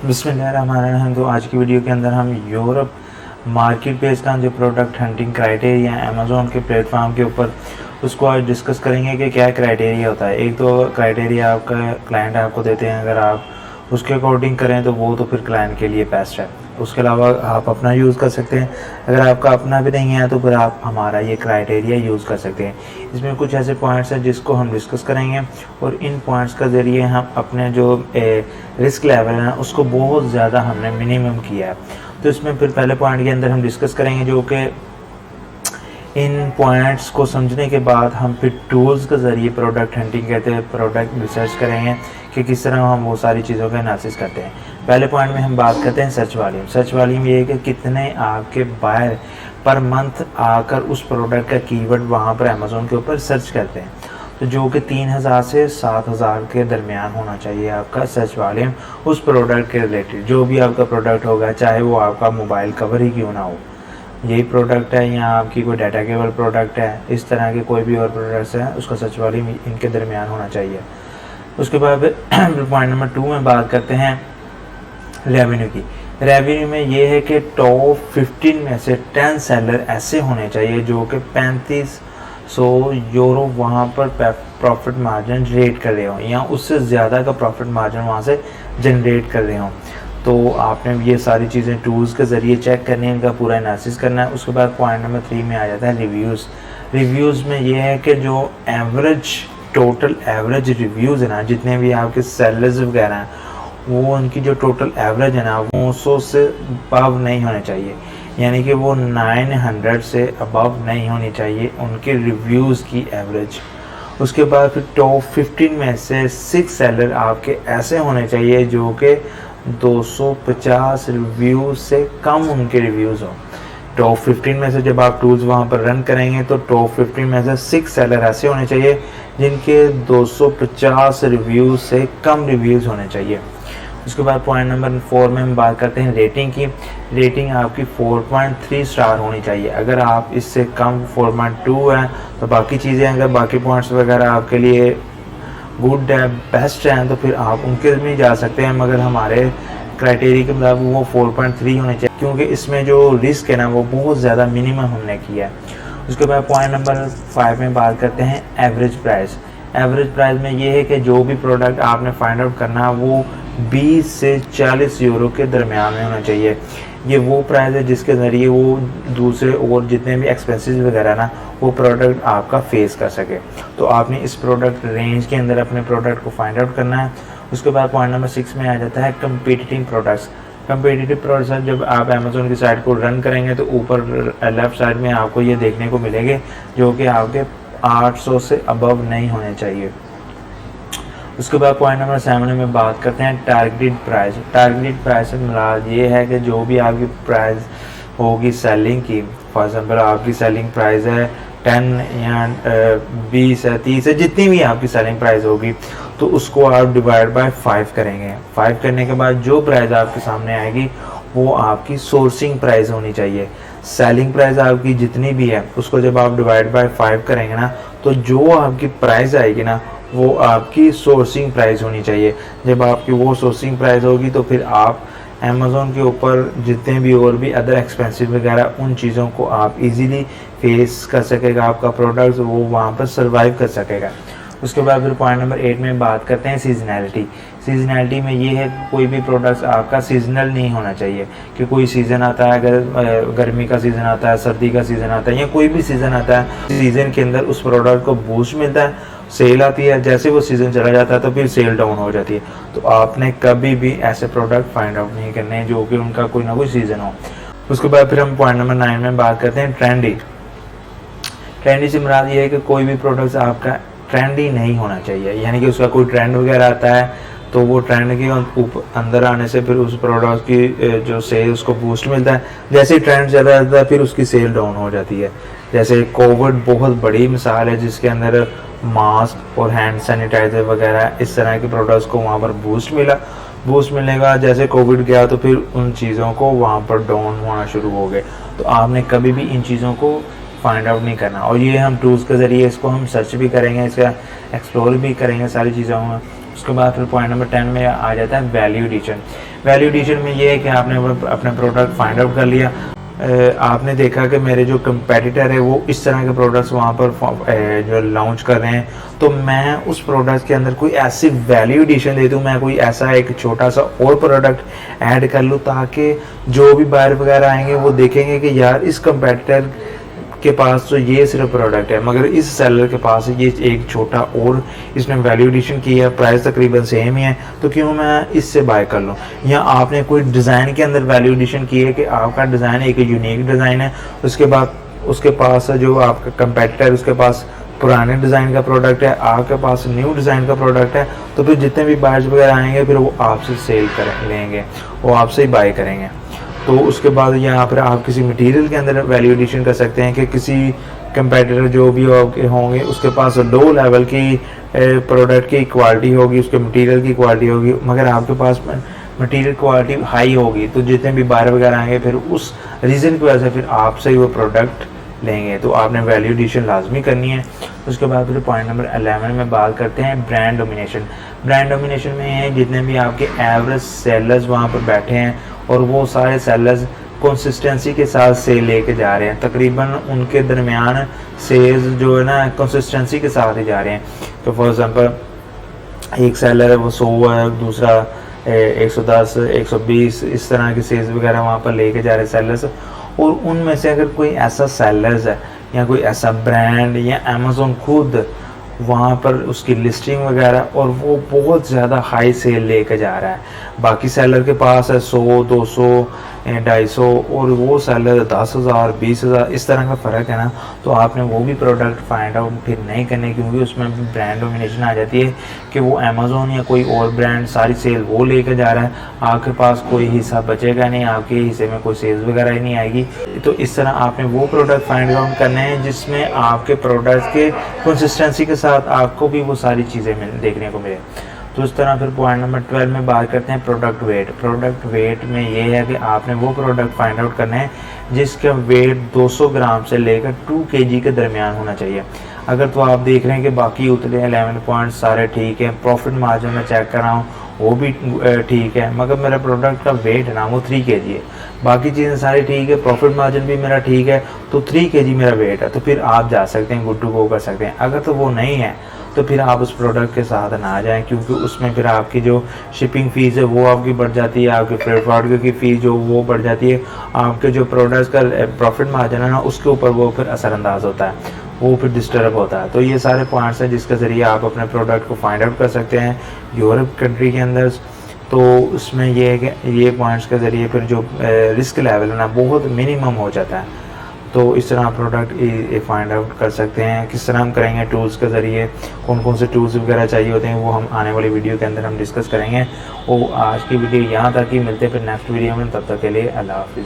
बिस्मिल्लाहिर्रहमानिर्रहीम। तो आज की वीडियो के अंदर हम यूरोप मार्केट प्लेस का जो प्रोडक्ट हंटिंग क्राइटेरिया अमेज़ोन के प्लेटफॉर्म के ऊपर उसको आज डिस्कस करेंगे कि क्या क्राइटेरिया होता है। एक तो क्राइटेरिया आपका क्लाइंट आपको देते हैं, अगर आप उसके अकॉर्डिंग करें तो वो तो फिर क्लाइंट के लिए बेस्ट है। उसके अलावा आप अपना यूज़ कर सकते हैं, अगर आपका अपना भी नहीं है तो फिर आप हमारा ये क्राइटेरिया यूज़ कर सकते हैं। इसमें कुछ ऐसे पॉइंट्स हैं जिसको हम डिस्कस करेंगे और इन पॉइंट्स का ज़रिए हम अपने जो रिस्क लेवल है उसको बहुत ज़्यादा हमने मिनिमम किया है। तो इसमें फिर पहले पॉइंट के अंदर हम डिस्कस करेंगे जो कि इन पॉइंट्स को समझने के बाद हम फिर टूल्स के ज़रिए प्रोडक्ट हंटिंग कहते हैं, प्रोडक्ट रिसर्च करेंगे कि किस तरह हम वो सारी चीज़ों का एनालिसिस करते हैं। पहले पॉइंट में हम बात करते हैं सर्च वॉल्यूम। सर्च वॉल्यूम ये है कि कितने आपके बायर पर मंथ आकर उस प्रोडक्ट का कीवर्ड वहाँ पर अमेज़ोन के ऊपर सर्च करते हैं, तो जो कि 3000 से 7000 के दरमियान होना चाहिए आपका सर्च वॉल्यूम उस प्रोडक्ट के रिलेटेड। जो भी आपका प्रोडक्ट होगा, चाहे वो आपका मोबाइल कवर ही क्यों ना हो, यही प्रोडक्ट है या आपकी कोई डाटा केबल प्रोडक्ट है, इस तरह के कोई भी और प्रोडक्ट्स हैं, उसका सर्च वॉल्यूम इनके दरमियान होना चाहिए। उसके बाद पॉइंट नंबर 2 में बात करते हैं रेवेन्यू की। रेवेन्यू में ये है कि टॉप 15 में से 10 सेलर ऐसे होने चाहिए जो कि 3500 यूरो वहाँ पर प्रॉफिट मार्जिन जनरेट कर रहे हो या उससे ज़्यादा का प्रॉफिट मार्जिन वहाँ से जनरेट कर रहे हो। तो आपने ये सारी चीज़ें टूल्स के ज़रिए चेक करनी है, इनका पूरा एनालिसिस करना है। उसके बाद पॉइंट नंबर 3 में आ जाता है रिव्यूज़। रिव्यूज़ में ये है कि जो टोटल एवरेज रिव्यूज़ है ना, जितने भी आपके सेलर्स वगैरह हैं, वो उनकी जो टोटल एवरेज है ना वो 100 से अबव नहीं होने चाहिए, यानी कि वो 900 से अबव नहीं होनी चाहिए उनके रिव्यूज़ की एवरेज। उसके बाद फिर टॉप 15 में से 6 सेलर आपके ऐसे होने चाहिए जो कि 250 रिव्यूज़ से कम उनके रिव्यूज़ हों। टॉप 15 में से जब आप टूल्स वहाँ पर रन करेंगे तो टॉप 15 में से 6 सेलर ऐसे होने चाहिए जिनके 250 रिव्यूज़ से कम रिव्यूज़ होने चाहिए। उसके बाद पॉइंट नंबर 4 में हम बात करते हैं रेटिंग की। रेटिंग आपकी 4.3 स्टार होनी चाहिए। अगर आप इससे कम 4.2 है तो बाकी चीज़ें, अगर बाकी पॉइंट्स वगैरह आपके लिए गुड है, बेस्ट हैं, तो फिर आप उनके में जा सकते हैं, मगर हमारे क्राइटेरिया के मुताबिक वो 4.3 होने चाहिए, क्योंकि इसमें जो रिस्क है ना वो बहुत ज़्यादा मिनिमम हमने किया है। उसके बाद पॉइंट नंबर 5 में बात करते हैं एवरेज प्राइस। एवरेज प्राइस में ये है कि जो भी प्रोडक्ट आपने फाइंड आउट करना है वो 20 से 40 यूरो के दरमियान में होना चाहिए। ये वो प्राइस है जिसके ज़रिए वो दूसरे और जितने भी एक्सपेंसेस वगैरह ना वो प्रोडक्ट आपका फेस कर सके। तो आपने इस प्रोडक्ट रेंज के अंदर अपने प्रोडक्ट को फाइंड आउट करना है। उसके बाद पॉइंट नंबर 6 में आ जाता है कम्पिटिटिव प्रोडक्ट्स। कम्पिटिटिव प्रोडक्ट्स जब आप अमेज़ोन की साइट को रन करेंगे तो ऊपर लेफ़्ट साइड में आपको ये देखने को मिलेंगे जो कि आपके 800 से अबव नहीं होने चाहिए। उसके बाद पॉइंट नंबर 7 में बात करते हैं टारगेटेड प्राइस। टारगेटेड प्राइस से मुराद ये है कि जो भी आपकी प्राइस होगी सेलिंग की, फॉर एग्जांपल आपकी सेलिंग प्राइस है 10 या 20 है, 30 है, जितनी भी आपकी सेलिंग प्राइस होगी तो उसको आप डिवाइड बाय 5 करेंगे। 5 करने के बाद जो प्राइस आपके सामने आएगी वो आपकी सोर्सिंग प्राइस होनी चाहिए। सेलिंग प्राइस आपकी जितनी भी है उसको जब आप डिवाइड बाय 5 करेंगे ना, तो जो आपकी प्राइस आएगी ना वो आपकी सोर्सिंग प्राइस होनी चाहिए। जब आपकी वो सोर्सिंग प्राइस होगी तो फिर आप अमेज़ोन के ऊपर जितने भी और भी अदर एक्सपेंसेस वगैरह उन चीज़ों को आप इजीली फेस कर सकेगा, आपका प्रोडक्ट वो वहाँ पर सर्वाइव कर सकेगा। उसके बाद फिर पॉइंट नंबर 8 में बात करते हैं सीजनैलिटी। सीजनैलिटी में ये है कि कोई भी प्रोडक्ट्स आपका सीजनल नहीं होना चाहिए, कि कोई सीज़न आता है, अगर गर्मी का सीज़न आता है, सर्दी का सीज़न आता है या कोई भी सीज़न आता है, सीज़न के अंदर उस प्रोडक्ट को बूस्ट मिलता है, सेल आती है, जैसे वो सीज़न चला जाता है तो फिर सेल डाउन हो जाती है। तो आपने कभी भी ऐसे प्रोडक्ट फाइंड आउट नहीं करने जो कि उनका कोई ना कोई सीज़न हो। उसके बाद फिर हम पॉइंट नंबर 9 में बात करते हैं ट्रेंडी। ट्रेंडी से मुराद ये है कि कोई भी प्रोडक्ट आपका ट्रेंडी नहीं होना चाहिए, यानी कि उसका कोई ट्रेंड वगैरह आता है तो वो ट्रेंड के अंदर आने से फिर उस प्रोडक्ट की जो सेल उसको बूस्ट मिलता है। जैसे ही ट्रेंड ज़्यादा आता है फिर उसकी सेल डाउन हो जाती है। जैसे कोविड बहुत बड़ी मिसाल है जिसके अंदर मास्क और हैंड सैनिटाइज़र वगैरह इस तरह के प्रोडक्ट्स को वहाँ पर बूस्ट मिला। बूस्ट मिलने का जैसे कोविड गया तो फिर उन चीज़ों को वहाँ पर डाउन होना शुरू हो गए। तो आपने कभी भी इन चीज़ों को फाइंड आउट नहीं करना, और ये हम टूल्स के ज़रिए इसको हम सर्च भी करेंगे, इसका एक्सप्लोर भी करेंगे सारी चीज़ों में। उसके बाद फिर पॉइंट नंबर 10 में आ जाता है वैल्यू एडिशन। वैल्यू एडिशन में ये है कि आपने अपने प्रोडक्ट फाइंड आउट कर लिया, आपने देखा कि मेरे जो कंपेटिटर है वो इस तरह के प्रोडक्ट्स वहाँ पर जो लॉन्च कर रहे हैं, तो मैं उस प्रोडक्ट के अंदर कोई ऐसी वैल्यू एडिशन दे दूँ, मैं कोई ऐसा एक छोटा सा और प्रोडक्ट ऐड कर लूँ ताकि जो भी बायर वगैरह आएंगे वो देखेंगे कि यार इस कंपेटिटर के पास तो ये सिर्फ प्रोडक्ट है, मगर इस सेलर के पास ये एक छोटा और इसने वैल्यू एडिशन की है, प्राइस तकरीबन सेम ही है, तो क्यों मैं इससे बाय कर लूँ। या आपने कोई डिज़ाइन के अंदर वैल्यू एडिशन की है कि आपका डिज़ाइन एक यूनिक डिज़ाइन है, उसके बाद उसके पास जो आपका कंपेटिटर उसके पास पुराने डिज़ाइन का प्रोडक्ट है, आपके पास न्यू डिज़ाइन का प्रोडक्ट है, तो फिर जितने भी बायर्स वगैरह आएंगे फिर वो आपसे सेल कर लेंगे, वो आपसे ही बाय करेंगे। तो उसके बाद यहाँ पर आप किसी मटेरियल के अंदर वैल्यू एडिशन कर सकते हैं कि किसी कंपेटिटर जो भी होंगे उसके पास लो लेवल की प्रोडक्ट की क्वालिटी होगी, उसके मटेरियल की क्वालिटी होगी, मगर आपके पास मटेरियल क्वालिटी हाई होगी, तो जितने भी बायर वगैरह आएंगे फिर उस रीज़न की वजह से फिर आपसे ही वो प्रोडक्ट लेंगे। तो आपने वैल्यू एडिशन लाजमी करनी है। उसके बाद फिर पॉइंट नंबर 11 में बात करते हैं ब्रांड डोमिनेशन। ब्रांड डोमिनेशन में है जितने भी आपके एवरेज सेलर्स वहाँ पर बैठे हैं और वो सारे सेलर्स कंसिस्टेंसी के साथ सेल लेके जा रहे हैं, तकरीबन उनके दरमियान सेल्स जो है ना कंसिस्टेंसी के साथ ही जा रहे हैं। तो फॉर एग्जांपल एक सेलर है वो 100 है, दूसरा 110, 120, इस तरह की सेल्स वगैरह वहाँ पर लेके जा रहे हैं सेलर्स। और उनमें से अगर कोई ऐसा सेलर्स है या कोई ऐसा ब्रांड या अमेज़न खुद वहाँ पर उसकी लिस्टिंग वगैरह और वो बहुत ज़्यादा हाई सेल लेके जा रहा है, बाकी सेलर के पास है 100, 200, 250 और वो सेलर 10,000, 20,000, इस तरह का फ़र्क है ना, तो आपने वो भी प्रोडक्ट फाइंड आउट फिर नहीं करने, क्योंकि उसमें भी ब्रांड डोमिनेशन आ जाती है कि वो अमेज़न या कोई और ब्रांड सारी सेल वो लेके जा रहा है, आपके पास कोई हिस्सा बचेगा नहीं, आपके हिस्से में कोई सेल्स वगैरह ही नहीं आएगी। तो इस तरह आपने वो प्रोडक्ट फाइंड आउट करने हैं जिसमें आपके प्रोडक्ट के कंसिस्टेंसी के साथ आपको भी वो सारी चीज़ें देखने को मिले। तो इस तरह फिर पॉइंट नंबर 12 में बात करते हैं प्रोडक्ट वेट। प्रोडक्ट वेट में ये है कि आपने वो प्रोडक्ट फाइंड आउट करना है जिसका वेट 200 ग्राम से लेकर 2 kg के दरमियान होना चाहिए। अगर तो आप देख रहे हैं कि बाकी उतने 11 पॉइंट सारे ठीक है, प्रॉफिट मार्जिन में चेक कर रहा हूँ वो भी ठीक है, मगर मेरा प्रोडक्ट का वेट है ना वो 3 kg है, बाकी चीज़ें सारी ठीक है, प्रॉफिट मार्जिन भी मेरा ठीक है, तो 3 kg मेरा वेट है, तो फिर आप जा सकते हैं, गुड टू गो कर सकते हैं। अगर तो वो नहीं है तो फिर आप उस प्रोडक्ट के साथ ना जाएं, क्योंकि उसमें फिर आपकी जो शिपिंग फ़ीस है वो आपकी बढ़ जाती है, आपकी फ्रेट की फ़ीस जो वो बढ़ जाती है, आपके जो प्रोडक्ट्स का प्रॉफिट मार्जिन है ना उसके ऊपर वो फिर असरअंदाज होता है, वो फिर डिस्टर्ब होता है। तो ये सारे पॉइंट्स हैं जिसके ज़रिए आप अपने प्रोडक्ट को फाइंड आउट कर सकते हैं यूरोप कंट्री के अंदर। तो उसमें ये है कि ये पॉइंट्स के ज़रिए फिर जो रिस्क लेवल है ना बहुत मिनिमम हो जाता है। तो इस तरह आप प्रोडक्ट फाइंड आउट कर सकते हैं। किस तरह हम करेंगे टूल्स के ज़रिए, कौन कौन से टूल्स वगैरह चाहिए होते हैं वो हम आने वाली वीडियो के अंदर हम डिस्कस करेंगे। और आज की वीडियो यहाँ तक ही, मिलते हैं फिर नेक्स्ट वीडियो में, तब तक के लिए अल्लाह हाफिज़।